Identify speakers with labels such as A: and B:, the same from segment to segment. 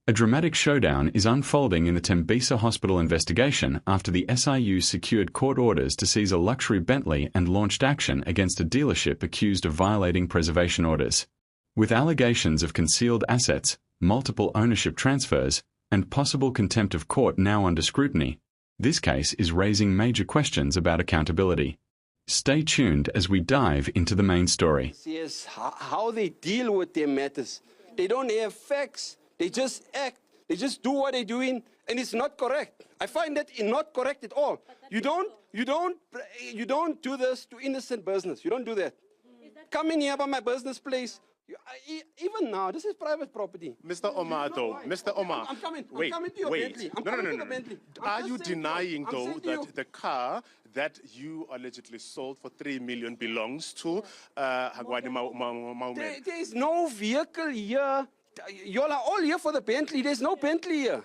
A: A dramatic showdown is unfolding in the Tembisa Hospital investigation after the SIU secured court orders to seize a luxury Bentley and launched action against a dealership accused of violating preservation orders. With allegations of concealed assets, multiple ownership transfers, and possible contempt of court now under scrutiny, this case is raising major questions about accountability. Stay tuned as we dive into the main story.
B: Yes, how they deal with their matters. They don't have facts. They just act. They just do what they're doing, and it's not correct. I find that not correct at all. You don't do this to innocent business. You don't do that. Come in here by my business place. Even now, this is private property.
C: Mr. Omar, though, Mr. Omar,
B: I'm coming to your Bentley. I'm coming to the Bentley.
C: Are you denying, though, that the car that you allegedly sold for 3 million belongs to Hagwani Maumela?
B: There is no vehicle here. You all are all here for the Bentley. There's no Bentley here.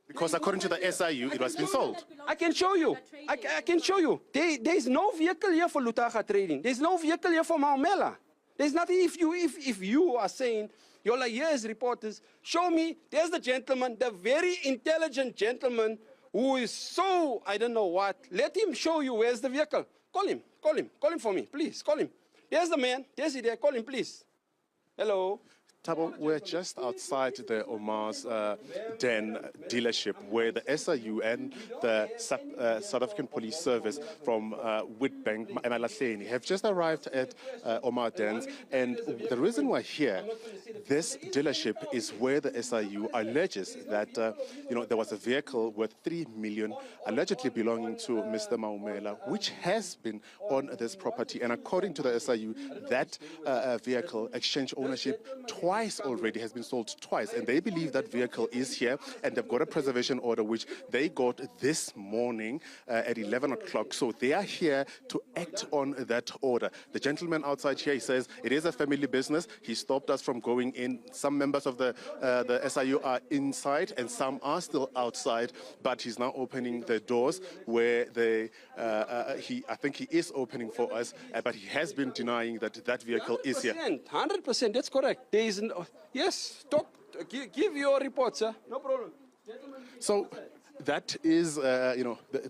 C: Because according to the SIU, it has been sold.
B: I can show you. I can show you. There's no vehicle here for Lutaga Trading. There's no vehicle here for Maumela. There's nothing. If you are saying, you all are here as reporters, show me. There's the gentleman, the very intelligent gentleman who is so, I don't know what. Let him show you where's the vehicle. Call him for me, please, call him. There's the man, there's he there, call him, please. Hello.
C: Tabo, we're just outside the Omar's Den dealership where the SIU and the South African Police Service from Witbank, Emalahleni, have just arrived at Omar Den's. And the reason we're here, this dealership is where the SIU alleges that there was a vehicle worth 3 million allegedly belonging to Mr. Maumela, which has been on this property. And according to the SIU, that vehicle exchanged ownership twice already, has been sold twice, and they believe that vehicle is here, and they've got a preservation order which they got this morning at 11 o'clock. So they are here to act on that order. The gentleman outside here, he says it is a family business. He stopped us from going in. Some members of the SIU are inside and some are still outside, but he's now opening the doors where I think he is opening for us, but he has been denying that that vehicle is here.
B: 100%, that's correct. There is yes, talk, give your report, sir. No problem.
C: So that is,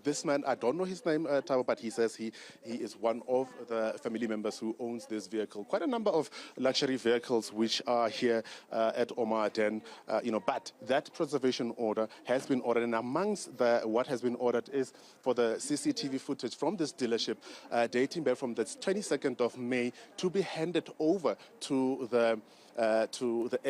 C: this man, I don't know his name, Tabo, but he says he is one of the family members who owns this vehicle. Quite a number of luxury vehicles which are here at Omar Den, but that preservation order has been ordered, and amongst what has been ordered is for the CCTV footage from this dealership dating back from the 22nd of May to be handed over to the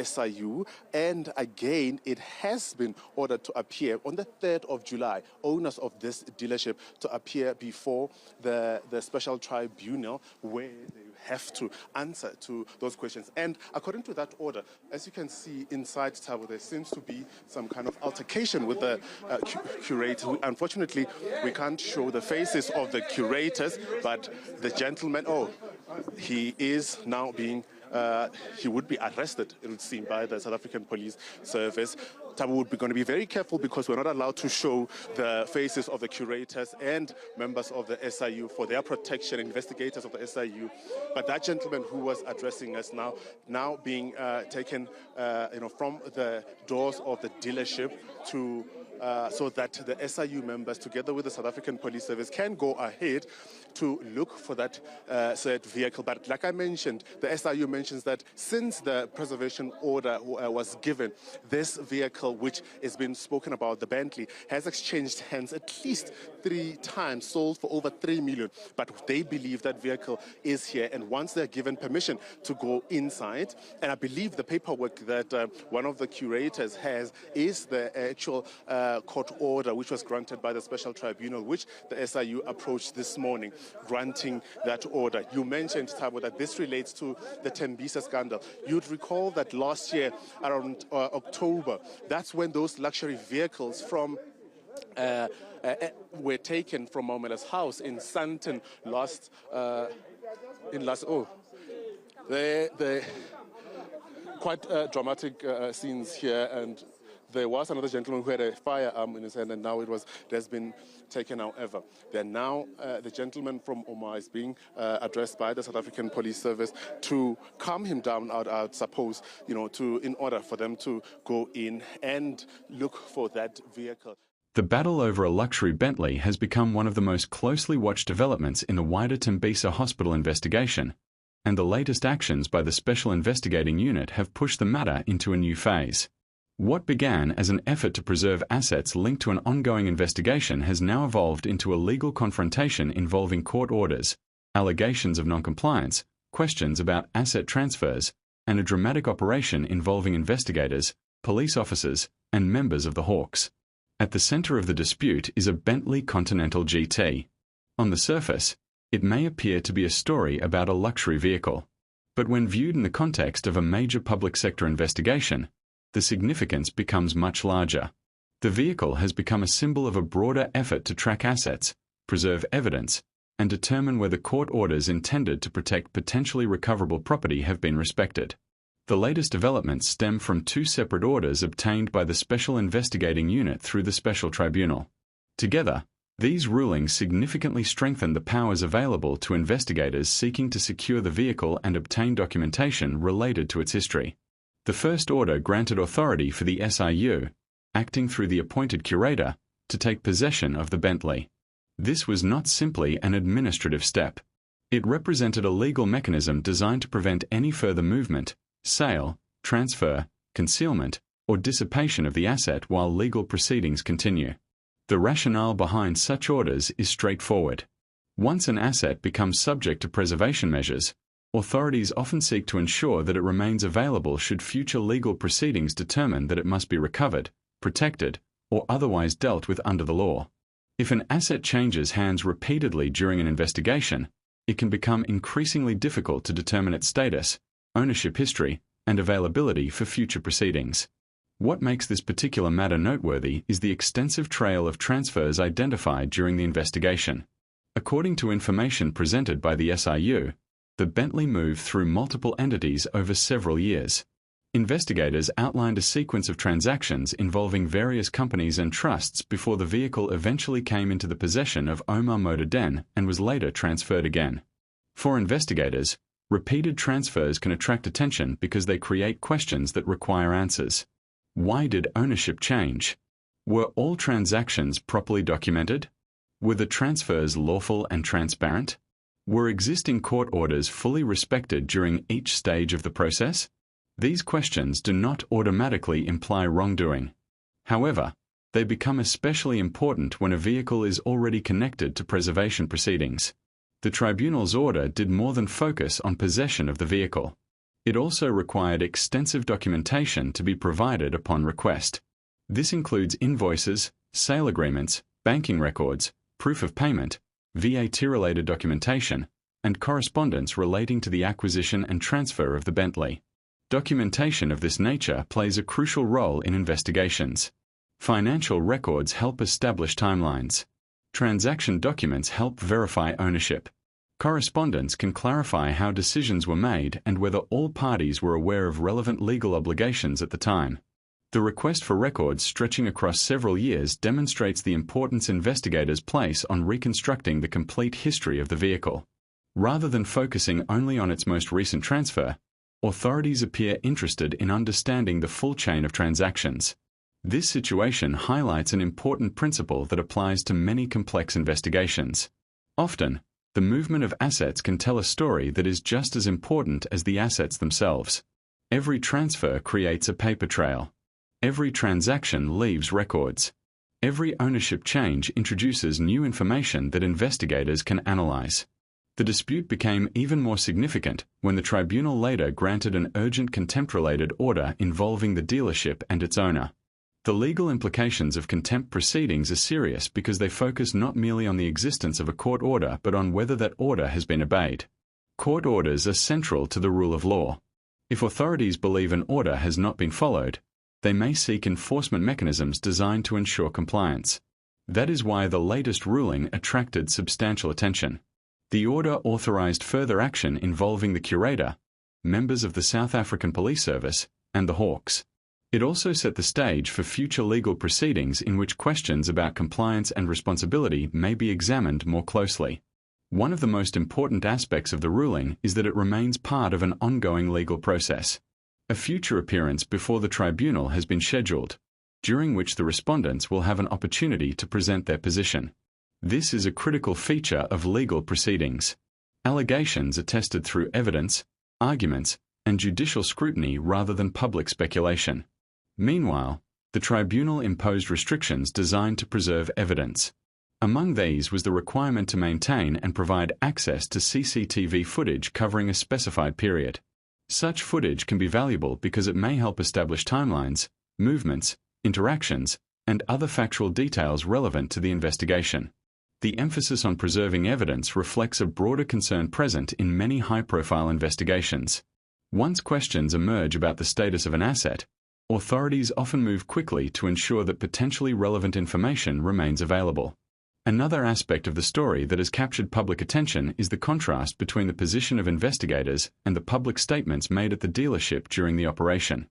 C: SIU, and again it has been ordered to appear on the 3rd of July, owners of this dealership to appear before the special tribunal where they have to answer to those questions. And according to that order, as you can see inside Tabo, there seems to be some kind of altercation with the curator. Unfortunately, we can't show the faces of the curators, but the gentleman, he is now being he would be arrested, it would seem, by the South African Police Service. Tabo would be going to be very careful because we're not allowed to show the faces of the curators and members of the SIU for their protection, investigators of the SIU. But that gentleman who was addressing us now being taken from the doors of the dealership to so that the SIU members, together with the South African Police Service, can go ahead to look for that said vehicle. But like I mentioned, the SIU mentions that since the preservation order was given, this vehicle, which has been spoken about, the Bentley, has exchanged hands at least 3 times, sold for over 3 million. But they believe that vehicle is here, and once they're given permission to go inside, and I believe the paperwork that one of the curators has is the actual court order which was granted by the special tribunal, which the SIU approached this morning, granting that order. You mentioned, Tabo, that this relates to the Tembisa scandal. You'd recall that last year, around October, that's when those luxury vehicles from were taken from Maumela's house in Sandton quite dramatic scenes here, and there was another gentleman who had a firearm in his hand, and now it has been taken. However, then now the gentleman from Omar is being addressed by the South African Police Service to calm him down. I'd suppose, in order for them to go in and look for that vehicle.
A: The battle over a luxury Bentley has become one of the most closely watched developments in the wider Tembisa Hospital investigation, and the latest actions by the Special Investigating Unit have pushed the matter into a new phase. What began as an effort to preserve assets linked to an ongoing investigation has now evolved into a legal confrontation involving court orders, allegations of non-compliance, questions about asset transfers, and a dramatic operation involving investigators, police officers, and members of the Hawks. At the center of the dispute is a Bentley Continental GT. On the surface, it may appear to be a story about a luxury vehicle, but when viewed in the context of a major public sector investigation, the significance becomes much larger. The vehicle has become a symbol of a broader effort to track assets, preserve evidence, and determine whether court orders intended to protect potentially recoverable property have been respected. The latest developments stem from two separate orders obtained by the Special Investigating Unit through the Special Tribunal. Together, these rulings significantly strengthen the powers available to investigators seeking to secure the vehicle and obtain documentation related to its history. The first order granted authority for the SIU, acting through the appointed curator, to take possession of the Bentley. This was not simply an administrative step. It represented a legal mechanism designed to prevent any further movement, sale, transfer, concealment, or dissipation of the asset while legal proceedings continue. The rationale behind such orders is straightforward. Once an asset becomes subject to preservation measures, authorities often seek to ensure that it remains available should future legal proceedings determine that it must be recovered, protected, or otherwise dealt with under the law. If an asset changes hands repeatedly during an investigation, it can become increasingly difficult to determine its status, ownership history, and availability for future proceedings. What makes this particular matter noteworthy is the extensive trail of transfers identified during the investigation. According to information presented by the SIU, the Bentley moved through multiple entities over several years. Investigators outlined a sequence of transactions involving various companies and trusts before the vehicle eventually came into the possession of Omar Modaden and was later transferred again. For investigators, repeated transfers can attract attention because they create questions that require answers. Why did ownership change? Were all transactions properly documented? Were the transfers lawful and transparent? Were existing court orders fully respected during each stage of the process? These questions do not automatically imply wrongdoing. However, they become especially important when a vehicle is already connected to preservation proceedings. The tribunal's order did more than focus on possession of the vehicle. It also required extensive documentation to be provided upon request. This includes invoices, sale agreements, banking records, proof of payment, VAT-related documentation, and correspondence relating to the acquisition and transfer of the Bentley. Documentation of this nature plays a crucial role in investigations. Financial records help establish timelines. Transaction documents help verify ownership. Correspondence can clarify how decisions were made and whether all parties were aware of relevant legal obligations at the time. The request for records stretching across several years demonstrates the importance investigators place on reconstructing the complete history of the vehicle. Rather than focusing only on its most recent transfer, authorities appear interested in understanding the full chain of transactions. This situation highlights an important principle that applies to many complex investigations. Often, the movement of assets can tell a story that is just as important as the assets themselves. Every transfer creates a paper trail. Every transaction leaves records. Every ownership change introduces new information that investigators can analyze. The dispute became even more significant when the tribunal later granted an urgent contempt-related order involving the dealership and its owner. The legal implications of contempt proceedings are serious because they focus not merely on the existence of a court order but on whether that order has been obeyed. Court orders are central to the rule of law. If authorities believe an order has not been followed, they may seek enforcement mechanisms designed to ensure compliance. That is why the latest ruling attracted substantial attention. The order authorized further action involving the curator, members of the South African Police Service, and the Hawks. It also set the stage for future legal proceedings in which questions about compliance and responsibility may be examined more closely. One of the most important aspects of the ruling is that it remains part of an ongoing legal process. A future appearance before the tribunal has been scheduled, during which the respondents will have an opportunity to present their position. This is a critical feature of legal proceedings. Allegations are tested through evidence, arguments, and judicial scrutiny rather than public speculation. Meanwhile, the tribunal imposed restrictions designed to preserve evidence. Among these was the requirement to maintain and provide access to CCTV footage covering a specified period. Such footage can be valuable because it may help establish timelines, movements, interactions, and other factual details relevant to the investigation. The emphasis on preserving evidence reflects a broader concern present in many high-profile investigations. Once questions emerge about the status of an asset, authorities often move quickly to ensure that potentially relevant information remains available. Another aspect of the story that has captured public attention is the contrast between the position of investigators and the public statements made at the dealership during the operation.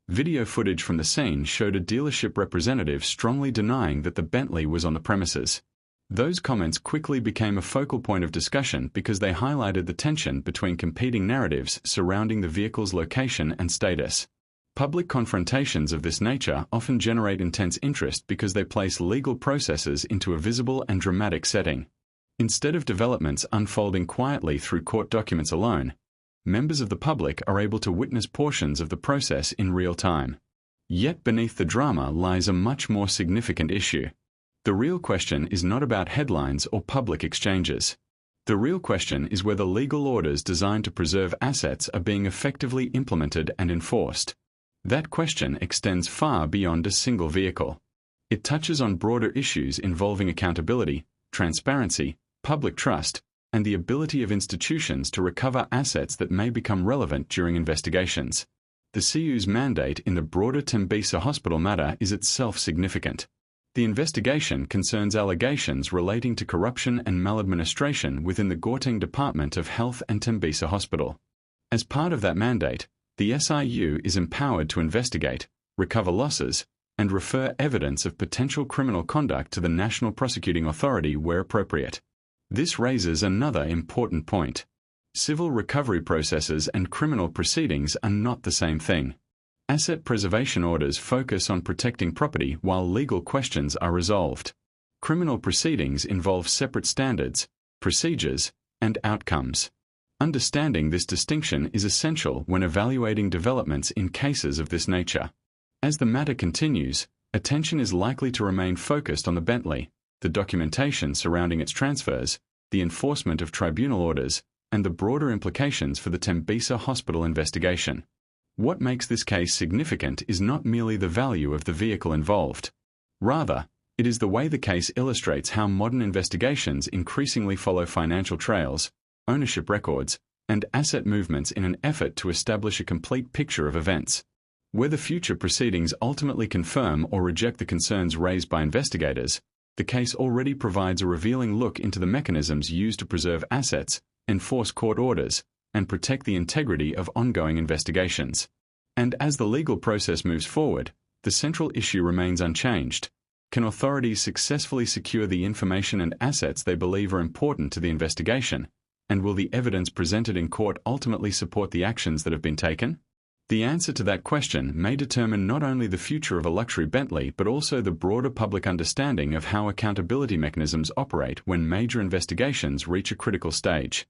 A: Video footage from the scene showed a dealership representative strongly denying that the Bentley was on the premises. Those comments quickly became a focal point of discussion because they highlighted the tension between competing narratives surrounding the vehicle's location and status. Public confrontations of this nature often generate intense interest because they place legal processes into a visible and dramatic setting. Instead of developments unfolding quietly through court documents alone, members of the public are able to witness portions of the process in real time. Yet beneath the drama lies a much more significant issue. The real question is not about headlines or public exchanges. The real question is whether legal orders designed to preserve assets are being effectively implemented and enforced. That question extends far beyond a single vehicle. It touches on broader issues involving accountability, transparency, public trust, and the ability of institutions to recover assets that may become relevant during investigations. The SIU's mandate in the broader Tembisa Hospital matter is itself significant. The investigation concerns allegations relating to corruption and maladministration within the Gauteng Department of Health and Tembisa Hospital. As part of that mandate, the SIU is empowered to investigate, recover losses, and refer evidence of potential criminal conduct to the National Prosecuting Authority where appropriate. This raises another important point. Civil recovery processes and criminal proceedings are not the same thing. Asset preservation orders focus on protecting property while legal questions are resolved. Criminal proceedings involve separate standards, procedures, and outcomes. Understanding this distinction is essential when evaluating developments in cases of this nature. As the matter continues, attention is likely to remain focused on the Bentley, the documentation surrounding its transfers, the enforcement of tribunal orders, and the broader implications for the Tembisa Hospital investigation. What makes this case significant is not merely the value of the vehicle involved. Rather, it is the way the case illustrates how modern investigations increasingly follow financial trails, ownership records, and asset movements in an effort to establish a complete picture of events. Whether future proceedings ultimately confirm or reject the concerns raised by investigators, the case already provides a revealing look into the mechanisms used to preserve assets, enforce court orders, and protect the integrity of ongoing investigations. And as the legal process moves forward, the central issue remains unchanged. Can authorities successfully secure the information and assets they believe are important to the investigation? And will the evidence presented in court ultimately support the actions that have been taken? The answer to that question may determine not only the future of a luxury Bentley but also the broader public understanding of how accountability mechanisms operate when major investigations reach a critical stage.